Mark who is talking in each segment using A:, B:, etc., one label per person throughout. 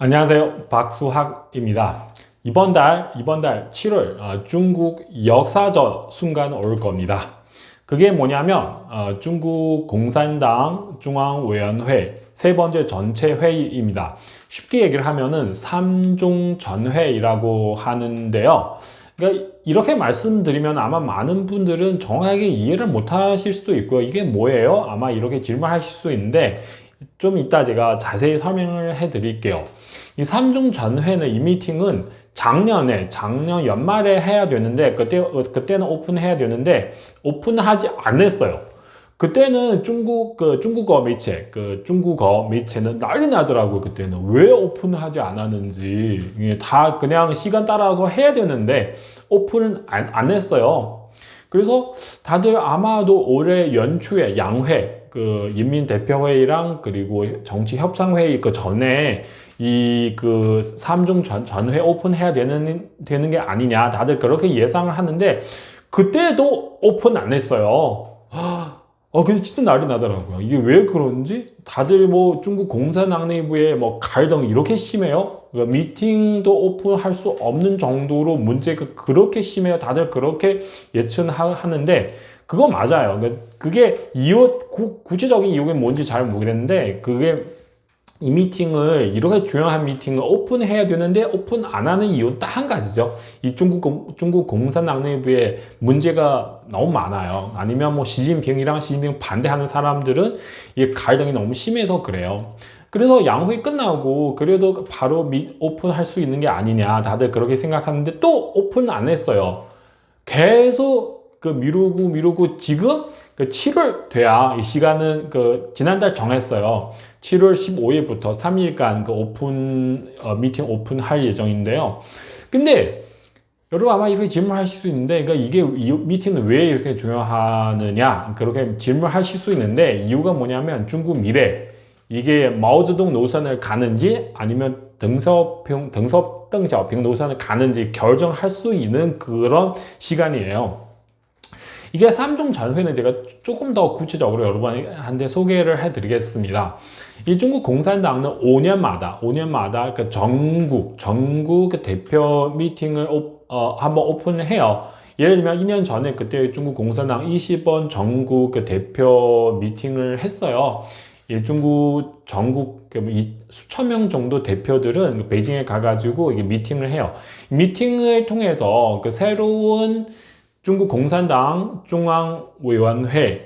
A: 안녕하세요. 박수학입니다. 이번 달 7월 중국 역사적 순간 올 겁니다. 그게 뭐냐면 중국 공산당 중앙委员会세 번째 전체 회의입니다. 쉽게 얘기를 하면은 삼중전회의라고 하는데요. 그러니까 이렇게 말씀드리면 아마 많은 분들은 정확하게 이해를 못 하실 수도 있고요. 이게 뭐예요? 아마 이렇게 질문하실 수 있는데 좀 이따 제가 자세히 설명을 해 드릴게요. 이 삼중전회는 이 미팅은 작년 연말에 해야 되는데 그때는 오픈해야 되는데 오픈하지 않았어요. 그때는 중국어 매체는 난리 나더라고요. 그때는 왜 오픈하지 않았는지 이게 다 그냥 시간 따라서 해야 되는데 오픈은 안 했어요. 그래서 다들 아마도 올해 연초에 양회 인민대표회의랑 그리고 정치협상회의 그 전에 삼중 전회 오픈해야 되는 게 아니냐 다들 그렇게 예상을 하는데 그때도 오픈 안 했어요. 근데 진짜 난리 나더라고요. 이게 왜 그런지 다들 뭐 중국 공산당 내부에 뭐 갈등이 이렇게 심해요? 그러니까 미팅도 오픈할 수 없는 정도로 문제가 그렇게 심해요. 다들 그렇게 예측하는데 그거 맞아요. 그러니까 그게 구체적인 이유가 뭔지 잘 모르겠는데 그게 이 미팅을 이렇게 중요한 미팅을 오픈해야 되는데 오픈 안 하는 이유는 딱 한 가지죠. 이 중국 공산당 내부에 문제가 너무 많아요. 아니면 뭐 시진핑 반대하는 사람들은 이 갈등이 너무 심해서 그래요. 그래서 양회 끝나고 그래도 바로 오픈할 수 있는 게 아니냐 다들 그렇게 생각하는데 또 오픈 안 했어요. 계속 미루고 지금 7월 돼야 이 시간은 지난달 정했어요. 7월 15일부터 3일간 미팅 오픈할 예정인데요. 근데 여러분 아마 이렇게 질문하실 수 있는데 그러니까 이 미팅은 왜 이렇게 중요하느냐 그렇게 질문하실 수 있는데 이유가 뭐냐면 중국 미래 이게 마오쩌둥 노선을 가는지 아니면 덩샤오핑 노선을 가는지 결정할 수 있는 그런 시간이에요. 이게 삼중전회는 제가 조금 더 구체적으로 여러분한테 소개를 해드리겠습니다. 이 중국 공산당은 5년마다 전국 대표 미팅을 한번 오픈을 해요. 예를 들면 2년 전에 그때 중국 공산당 20번 전국 대표 미팅을 했어요. 중국 전국 수천 명 정도 대표들은 베이징에 가가지고 미팅을 해요. 미팅을 통해서 새로운 중국 공산당 중앙위원회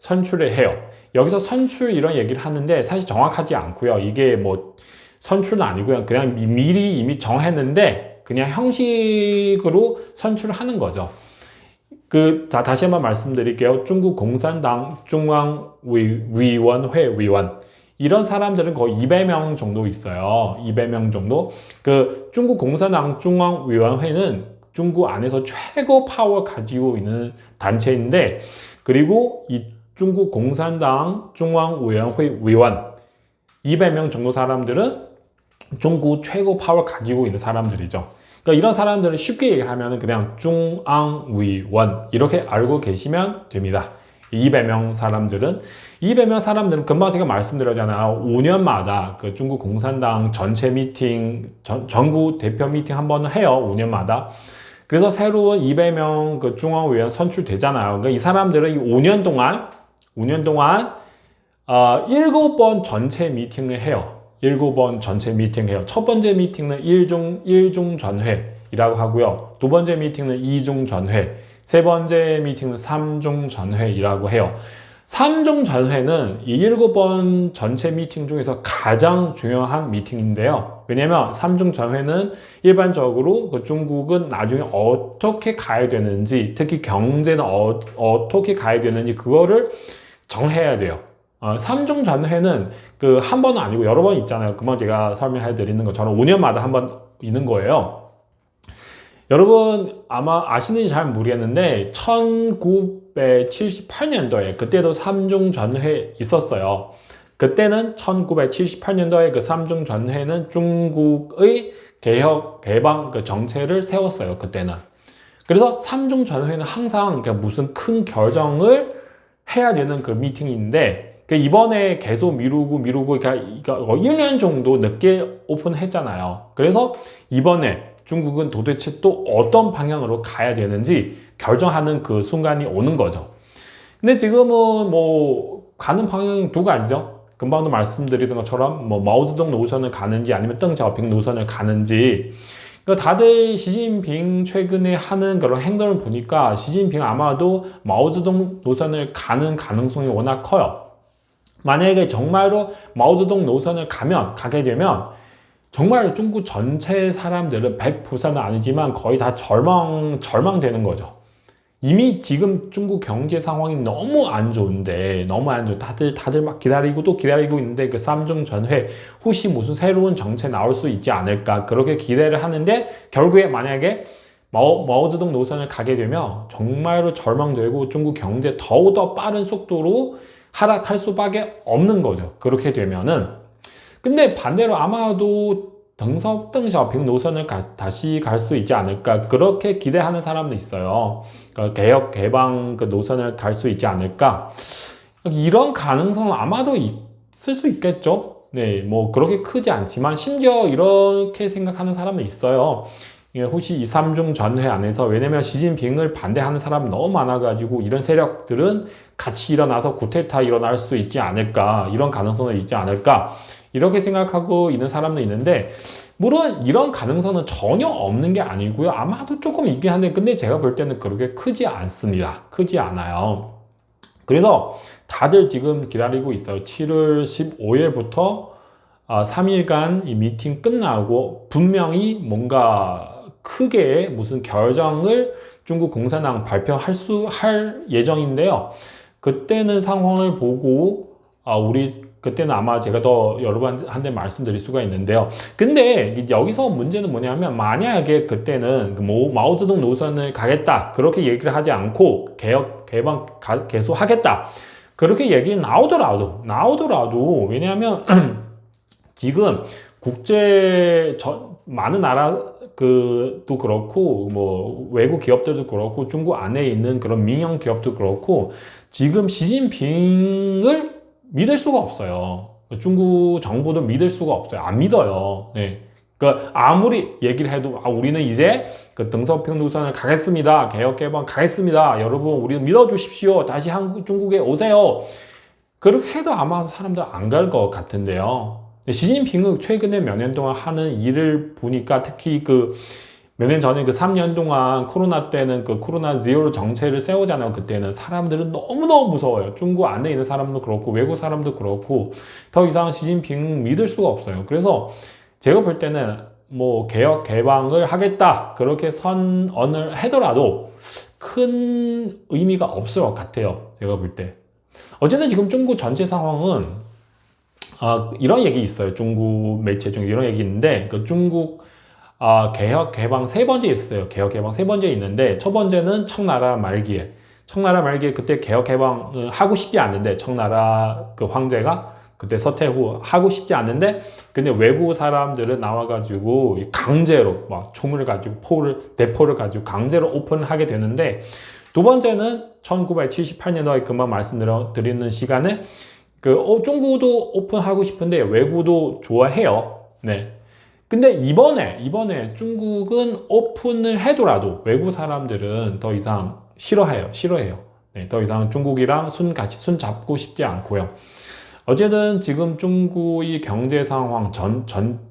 A: 선출을 해요. 여기서 선출 이런 얘기를 하는데 사실 정확하지 않고요. 이게 뭐 선출은 아니고요. 그냥 미리 이미 정했는데 그냥 형식으로 선출을 하는 거죠. 다시 한번 말씀드릴게요. 중국 공산당 중앙위원회 위원. 이런 사람들은 거의 200명 정도 있어요. 200명 정도. 중국 공산당 중앙위원회는 중국 안에서 최고 파워 가지고 있는 단체인데 그리고 이 중국 공산당 중앙위원회 위원 200명 정도 사람들은 중국 최고 파워 가지고 있는 사람들이죠. 그러니까 이런 사람들을 쉽게 얘기하면 그냥 중앙위원 이렇게 알고 계시면 됩니다. 200명 사람들은 금방 제가 말씀드렸잖아요. 5년마다 중국 공산당 전체 미팅 전국 대표 미팅 한 번 해요. 5년마다. 그래서 새로운 200명 중앙위원 선출되잖아요. 그러니까 이 사람들은 이 5년 동안 7번 전체 미팅을 해요. 7번 전체 미팅 해요. 첫 번째 미팅은 1중 전회이라고 하고요. 두 번째 미팅은 2중 전회, 세 번째 미팅은 3중 전회이라고 해요. 3중 전회는 이 7번 전체 미팅 중에서 가장 중요한 미팅인데요. 왜냐면 3중 전회는 일반적으로 중국은 나중에 어떻게 가야 되는지, 특히 경제는 어떻게 가야 되는지 그거를 정해야 돼요. 3중 전회는 한 번은 아니고 여러 번 있잖아요. 금방 제가 설명해 드리는 것처럼 5년마다 한 번 있는 거예요. 여러분 아마 아시는지 잘 모르겠는데 1978년도에 그때도 3중 전회 있었어요. 그때는 1978년도에 3중 전회는 중국의 개방 정책을 세웠어요. 그때는. 그래서 3중 전회는 항상 무슨 큰 결정을 해야 되는 미팅인데 이번에 계속 미루고 그러니까 1년 정도 늦게 오픈했잖아요. 그래서 이번에 중국은 도대체 또 어떤 방향으로 가야 되는지 결정하는 그 순간이 오는 거죠. 근데 지금은 뭐 가는 방향이 두 가지죠. 금방도 말씀드리던 것처럼 뭐 마오쩌둥 노선을 가는지 아니면 덩샤오핑 노선을 가는지. 그러니까 다들 시진핑 최근에 하는 그런 행동을 보니까 시진핑 아마도 마오쩌둥 노선을 가는 가능성이 워낙 커요. 만약에 정말로 마오쩌둥 노선을 가게 되면 정말 중국 전체 사람들은 100%는 아니지만 거의 다 절망되는 거죠. 이미 지금 중국 경제 상황이 너무 안 좋은데, 다들 막 기다리고 또 기다리고 있는데, 그 삼중 전회, 혹시 무슨 새로운 정책 나올 수 있지 않을까, 그렇게 기대를 하는데, 결국에 만약에 마오쩌둥 노선을 가게 되면 정말로 절망되고 중국 경제 더욱더 빠른 속도로 하락할 수밖에 없는 거죠. 그렇게 되면은. 근데 반대로 아마도 덩샤오핑 노선을 다시 갈 수 있지 않을까, 그렇게 기대하는 사람도 있어요. 그러니까 개혁 개방 그 노선을 갈 수 있지 않을까, 이런 가능성은 아마도 있을 수 있겠죠. 네, 뭐 그렇게 크지 않지만 심지어 이렇게 생각하는 사람도 있어요. 혹시 이 삼중 전회 안에서, 왜냐면 시진핑을 반대하는 사람이 너무 많아가지고 이런 세력들은 같이 일어나서 쿠데타 일어날 수 있지 않을까, 이런 가능성은 있지 않을까, 이렇게 생각하고 있는 사람도 있는데, 물론 이런 가능성은 전혀 없는 게 아니고요. 아마도 조금 있긴 한데, 근데 제가 볼 때는 그렇게 크지 않습니다. 크지 않아요. 그래서 다들 지금 기다리고 있어요. 7월 15일부터 3일간 이 미팅 끝나고 분명히 뭔가 크게 무슨 결정을 중국 공산당 할 예정인데요. 그때는 상황을 보고 그때는 아마 제가 더 여러분한테 말씀드릴 수가 있는데요. 근데 여기서 문제는 뭐냐면, 만약에 그때는 마오쩌둥 노선을 가겠다, 그렇게 얘기를 하지 않고 개방 계속 하겠다, 그렇게 얘기 나오더라도 왜냐하면 지금 많은 도 그렇고, 뭐 외국 기업들도 그렇고, 중국 안에 있는 그런 민영 기업도 그렇고, 지금 시진핑을 믿을 수가 없어요. 중국 정부도 믿을 수가 없어요. 안 믿어요. 네. 그러니까 아무리 얘기를 해도, 우리는 이제 그 덩샤오핑 노선을 가겠습니다. 개혁 개방 가겠습니다. 여러분, 우리 믿어주십시오. 다시 중국에 오세요. 그렇게 해도 아마 사람들 안 갈 것 같은데요. 시진핑은 최근에 몇 년 동안 하는 일을 보니까, 특히 몇 년 전에 3년 동안 코로나 때는 코로나 제로 정책을 세우잖아요. 그때는 사람들은 너무너무 무서워요. 중국 안에 있는 사람도 그렇고, 외국 사람도 그렇고, 더 이상 시진핑 믿을 수가 없어요. 그래서 제가 볼 때는 뭐 개혁 개방을 하겠다, 그렇게 선언을 하더라도 큰 의미가 없을 것 같아요. 제가 볼 때. 어쨌든 지금 중국 전체 상황은 이런 얘기 있어요. 중국 매체 중에 이런 얘기 있는데, 중국 개혁 개방 세 번째 있어요. 개혁 개방 세 번째 있는데, 첫 번째는 청나라 말기에 그때 개혁 개방 하고 싶지 않는데, 청나라 황제가 그때 서태 후 하고 싶지 않는데, 근데 외국 사람들은 나와가지고 강제로 막 총을 가지고 대포를 가지고 강제로 오픈을 하게 되는데, 두 번째는 1978년도에 금방 말씀드리는 시간에 중국도 오픈하고 싶은데 외국도 좋아해요. 네. 근데 이번에 중국은 오픈을 해더라도 외국 사람들은 더 이상 싫어해요. 네, 더 이상 중국이랑 손 잡고 싶지 않고요. 어쨌든 지금 중국의 경제 상황,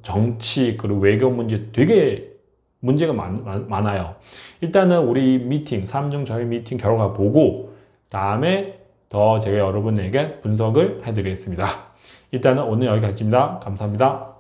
A: 정치, 그리고 외교 문제 되게 문제가 많아요. 일단은 우리 삼중 저희 미팅 결과 보고, 다음에 더 제가 여러분에게 분석을 해드리겠습니다. 일단은 오늘 여기까지입니다. 감사합니다.